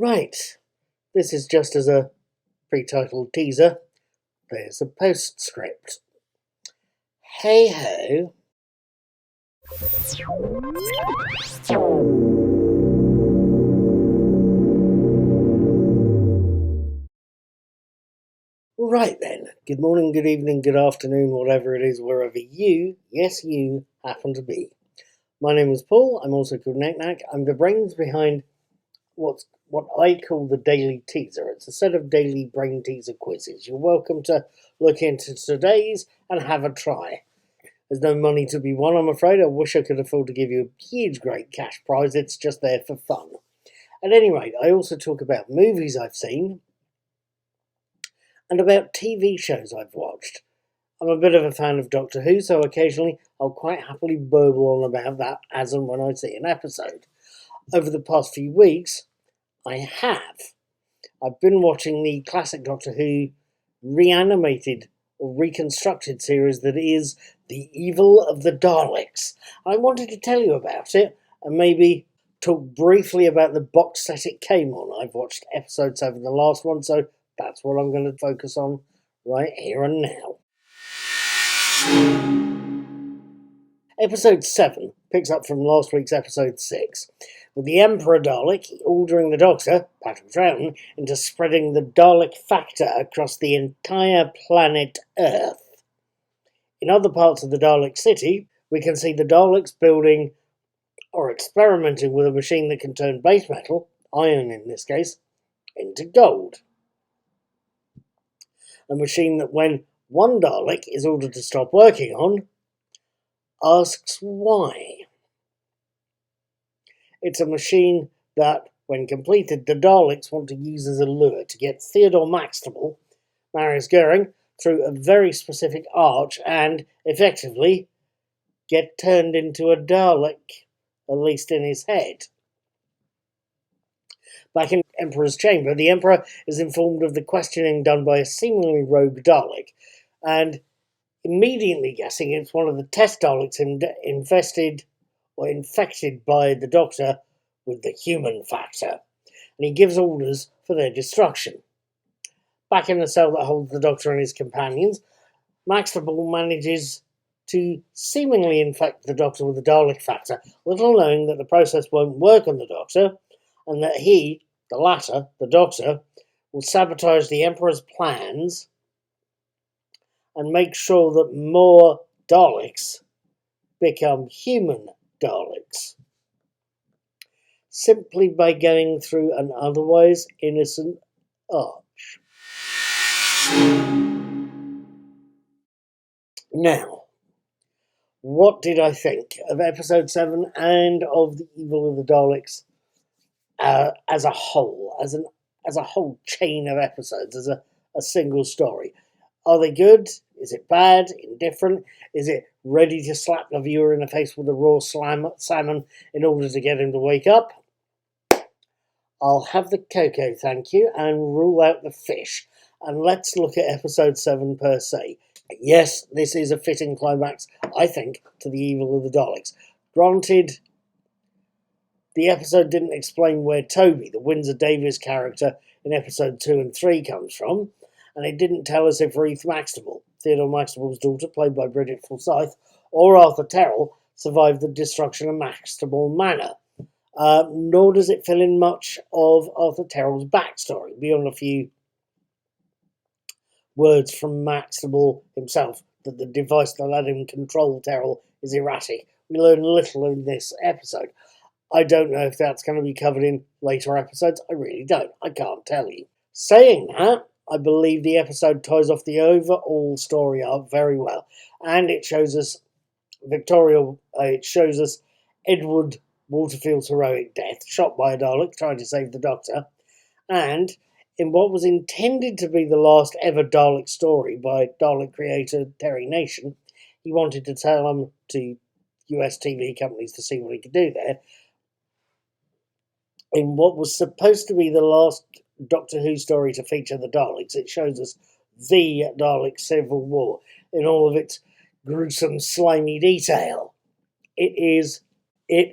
Right, this is just as a pre-titled teaser. There's a postscript. Hey ho. Right then, good morning, good evening, good afternoon, whatever it is, wherever you, yes you, happen to be. My name is Paul, I'm also called Knack. I'm the brains behind what I call the Daily Teaser. It's a set of daily brain teaser quizzes. You're welcome to look into today's and have a try. There's no money to be won, I'm afraid. I wish I could afford to give you a huge, great cash prize. It's just there for fun. At any rate, I also talk about movies I've seen and about TV shows I've watched. I'm a bit of a fan of Doctor Who, so occasionally I'll quite happily burble on about that as and when I see an episode. Over the past few weeks, I've been watching the classic Doctor Who reanimated or reconstructed series that is The Evil of the Daleks. I wanted to tell you about it and maybe talk briefly about the box set it came on. I've watched episode 7, the last one, so that's what I'm going to focus on right here and now. Episode 7 picks up from last week's episode 6, with the Emperor Dalek ordering the Doctor, Patrick Troughton, into spreading the Dalek factor across the entire planet Earth. In other parts of the Dalek city, we can see the Daleks building or experimenting with a machine that can turn base metal, iron in this case, into gold. A machine that when one Dalek is ordered to stop working on, asks why. It's a machine that, when completed, the Daleks want to use as a lure to get Theodore Maxtable, Marius Goering, through a very specific arch and, effectively, get turned into a Dalek, at least in his head. Back in Emperor's chamber, the Emperor is informed of the questioning done by a seemingly rogue Dalek, and immediately guessing it's one of the test Daleks infected by the Doctor with the human factor, and he gives orders for their destruction. Back in the cell that holds the Doctor and his companions, Maxtable manages to seemingly infect the Doctor with the Dalek factor, little knowing that the process won't work on the Doctor, and that he, the latter, the Doctor, will sabotage the Emperor's plans and make sure that more Daleks become human Daleks, simply by going through an otherwise innocent arch. Now, what did I think of episode 7 and of The Evil of the Daleks as a whole, as a whole chain of episodes, as a single story? Are they good? Is it bad? Indifferent? Is it ready to slap the viewer in the face with a raw salmon in order to get him to wake up? I'll have the cocoa, thank you, and rule out the fish. And let's look at episode 7 per se. Yes, this is a fitting climax, I think, to The Evil of the Daleks. Granted, the episode didn't explain where Toby, the Windsor Davies character in episode 2 and 3, comes from, and it didn't tell us if Ruth Maxtable, Theodore Maxtable's daughter, played by Bridget Forsyth, or Arthur Terrell survived the destruction of Maxtable Manor. Nor does it fill in much of Arthur Terrell's backstory, beyond a few words from Maxtable himself that the device that let him control Terrell is erratic. We learn little in this episode. I don't know if that's going to be covered in later episodes. I really don't. I can't tell you. Saying that, I believe the episode ties off the overall story arc very well, and it shows us Edward Waterfield's heroic death, shot by a Dalek trying to save the Doctor, and in what was intended to be the last ever Dalek story by Dalek creator Terry Nation, he wanted to tell them to US TV companies to see what he could do there. In what was supposed to be the last Doctor Who story to feature the Daleks, it shows us the Dalek Civil War in all of its gruesome, slimy detail. It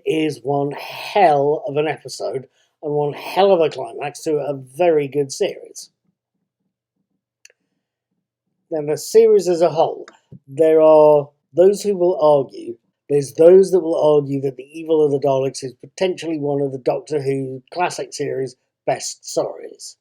is one hell of an episode, and one hell of a climax to a very good series. Now, the series as a whole, there are those who will argue, there's those that will argue that The Evil of the Daleks is potentially one of the Doctor Who classic series' best stories.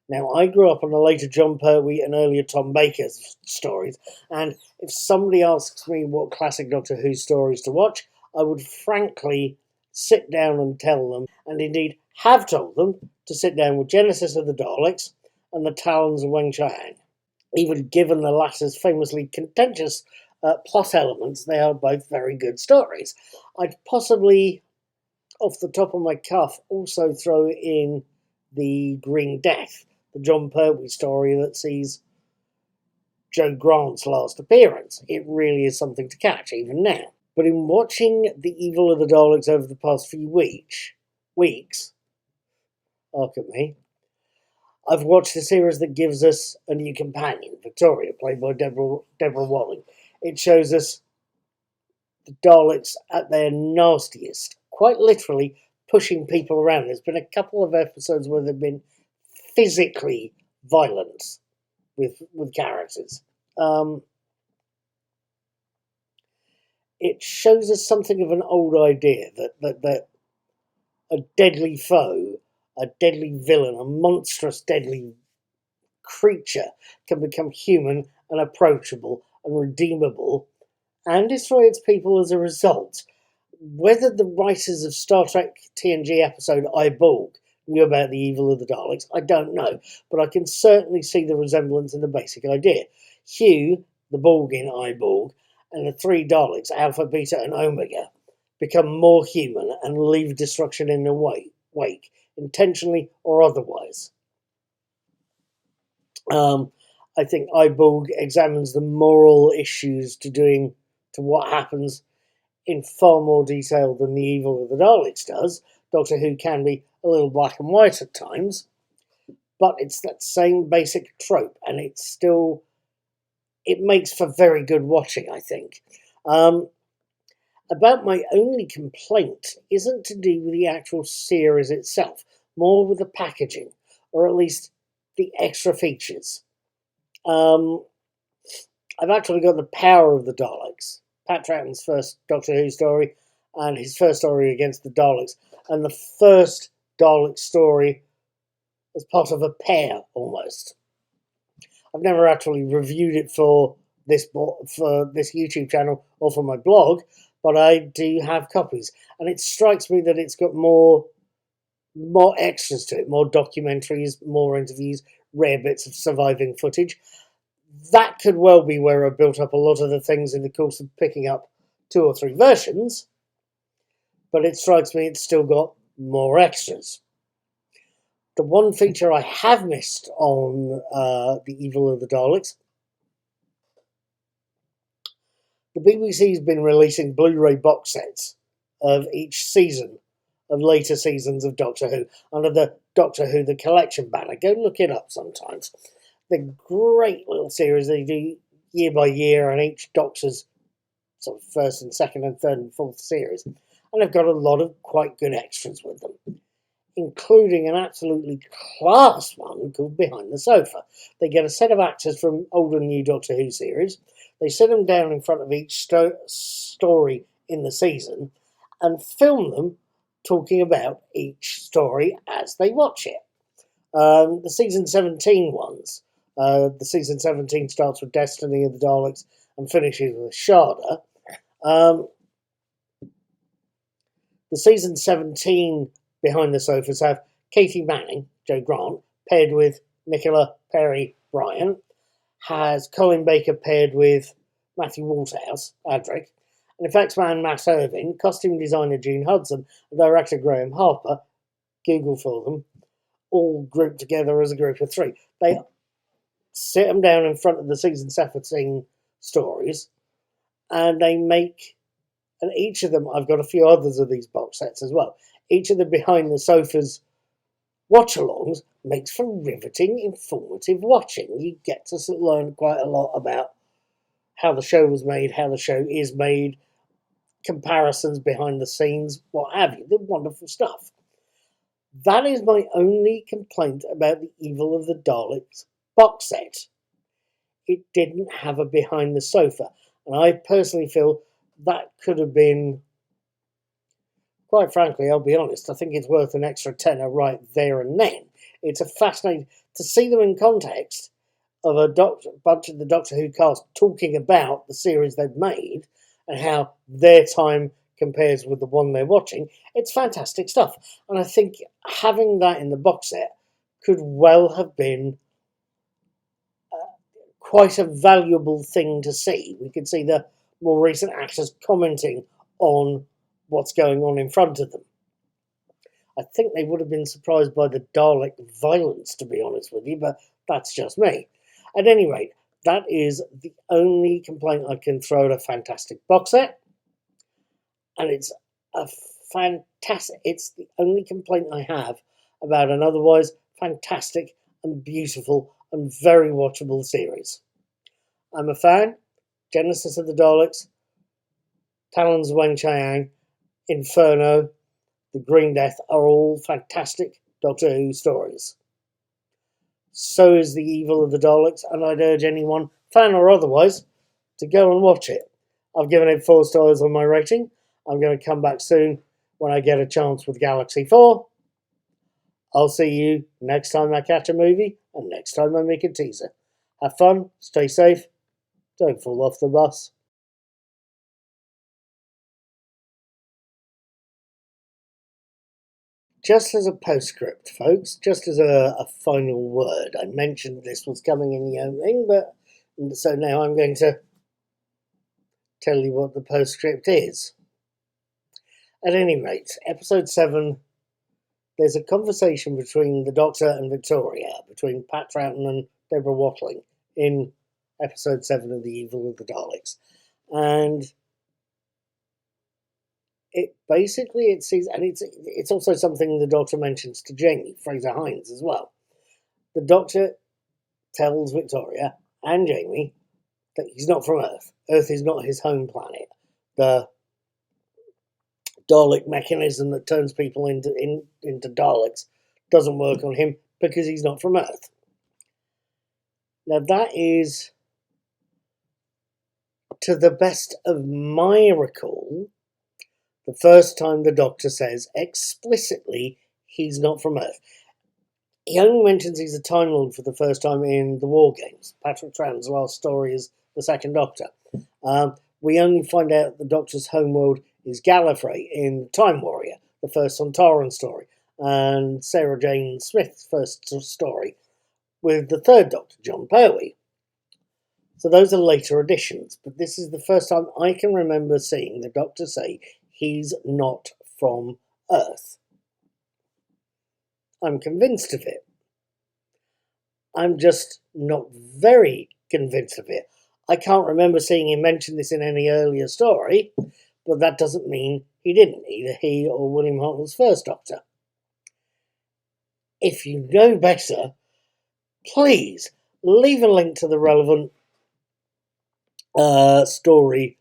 Now, I grew up on the later John Pertwee and earlier Tom Baker stories, and if somebody asks me what classic Doctor Who stories to watch, I would frankly sit down and tell them, and indeed have told them, to sit down with Genesis of the Daleks and The Talons of Weng-Chiang. Even given the latter's famously contentious plot elements, they are both very good stories. I'd possibly, off the top of my cuff, also throw in The Green Death, the John Pertwee story that sees Joe Grant's last appearance. It really is something to catch, even now. But in watching The Evil of the Daleks over the past few weeks, look at me, I've watched a series that gives us a new companion, Victoria, played by Deborah Walling. It shows us the Daleks at their nastiest, quite literally pushing people around. There's been a couple of episodes where they've been physically violent with characters. It shows us something of an old idea that a deadly foe, a deadly villain, a monstrous deadly creature can become human and approachable and redeemable and destroy its people as a result. Whether the writers of Star Trek TNG episode I Borg knew about the evil of the Daleks, I don't know, but I can certainly see the resemblance in the basic idea. Hugh, the Borg in I Borg, and the three Daleks, Alpha, Beta, and Omega, become more human and leave destruction in their wake, intentionally or otherwise. I think I Borg examines the moral issues to what happens in far more detail than The Evil of the Daleks does. Doctor Who can be a little black and white at times, but it's that same basic trope, and it makes for very good watching, I think. About my only complaint isn't to do with the actual series itself, more with the packaging, or at least the extra features. I've actually got The Power of the Daleks, Pat Troughton's first Doctor Who story, and his first story against the Daleks, and the first Dalek story as part of a pair, almost. I've never actually reviewed it for this YouTube channel or for my blog, but I do have copies, and it strikes me that it's got more extras to it, more documentaries, more interviews, rare bits of surviving footage. That could well be where I built up a lot of the things in the course of picking up 2 or 3 versions, but it strikes me it's still got more extras. The one feature I have missed on The Evil of the Daleks, the BBC's been releasing Blu-ray box sets of each season of later seasons of Doctor Who under the Doctor Who The Collection banner. Go look it up sometimes. The great little series they do year by year on each Doctor's sort of first and second and third and fourth series. And they've got a lot of quite good extras with them, including an absolutely class one called Behind the Sofa. They get a set of actors from old and new Doctor Who series. They sit them down in front of each story in the season and film them talking about each story as they watch it. The season 17 ones. The season 17 starts with Destiny of the Daleks and finishes with Sharda. The season 17 Behind the Sofas have Katie Manning, Joe Grant, paired with Nicola Perry Bryant, has Colin Baker paired with Matthew Walthouse, Adric, and effects man Matt Irving, costume designer Gene Hudson, and director Graham Harper, Google for them, all grouped together as a group of 3. They sit them down in front of the season 17 stories, and they make, and each of them, I've got a few others of these box sets as well, each of the Behind the Sofas watch-alongs makes for riveting, informative watching. You get to learn quite a lot about how the show was made, how the show is made, comparisons behind the scenes, what have you. They're wonderful stuff. That is my only complaint about the Evil of the Daleks box set. It didn't have a behind the sofa, and I personally feel that could have been, quite frankly, I'll be honest, I think it's worth an extra tenner right there and then. It's a fascinating to see them in context of bunch of the Doctor Who cast talking about the series they've made and how their time compares with the one they're watching. It's fantastic stuff, and I think having that in the box set could well have been quite a valuable thing to see. We could see the more recent actors commenting on what's going on in front of them. I think they would have been surprised by the Dalek violence, to be honest with you, but that's just me. At any rate, that is the only complaint I can throw at a fantastic box set, and it's a fantastic. It's the only complaint I have about an otherwise fantastic and beautiful and very watchable series. I'm a fan. Genesis of the Daleks, Talons of Weng-Chiang, Inferno, The Green Death are all fantastic Doctor Who stories. So is The Evil of the Daleks, and I'd urge anyone, fan or otherwise, to go and watch it. I've given it 4 stars on my rating. I'm going to come back soon when I get a chance with Galaxy 4. I'll see you next time I catch a movie and next time I make a teaser. Have fun, stay safe, don't fall off the bus. Just as a postscript, folks, just as a final word, I mentioned this was coming in the opening, but so now I'm going to tell you what the postscript is. At any rate, episode 7, there's a conversation between the Doctor and Victoria, between Pat Troughton and Deborah Watling, in episode 7 of The Evil of the Daleks. And it sees, and it's also something the Doctor mentions to Jamie Fraser-Hines as well. The Doctor tells Victoria and Jamie that he's not from Earth. Earth is not his home planet. The Dalek mechanism that turns people into Daleks doesn't work on him because he's not from Earth. Now that is, to the best of my recall, the first time the Doctor says explicitly he's not from Earth. He only mentions he's a Time Lord for the first time in the War Games. Patrick Troughton's last story is the Second Doctor. We only find out the Doctor's homeworld is Gallifrey in Time Warrior, the first Sontaran story, and Sarah Jane Smith's first story with the third Doctor, John Pertwee. So those are later additions, but this is the first time I can remember seeing the Doctor say he's not from Earth. I'm convinced of it. I'm just not very convinced of it. I can't remember seeing him mention this in any earlier story, but that doesn't mean he didn't, either he or William Hartnell's first Doctor. If you know better, please leave a link to the relevant story,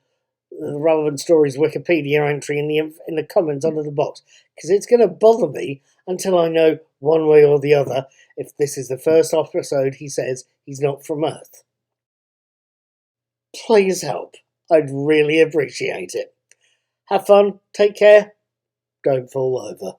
the relevant stories Wikipedia entry in the comments under the box, because it's going to bother me until I know one way or the other if this is the first episode he says he's not from Earth. Please help. I'd really appreciate it. Have fun, take care, don't fall over.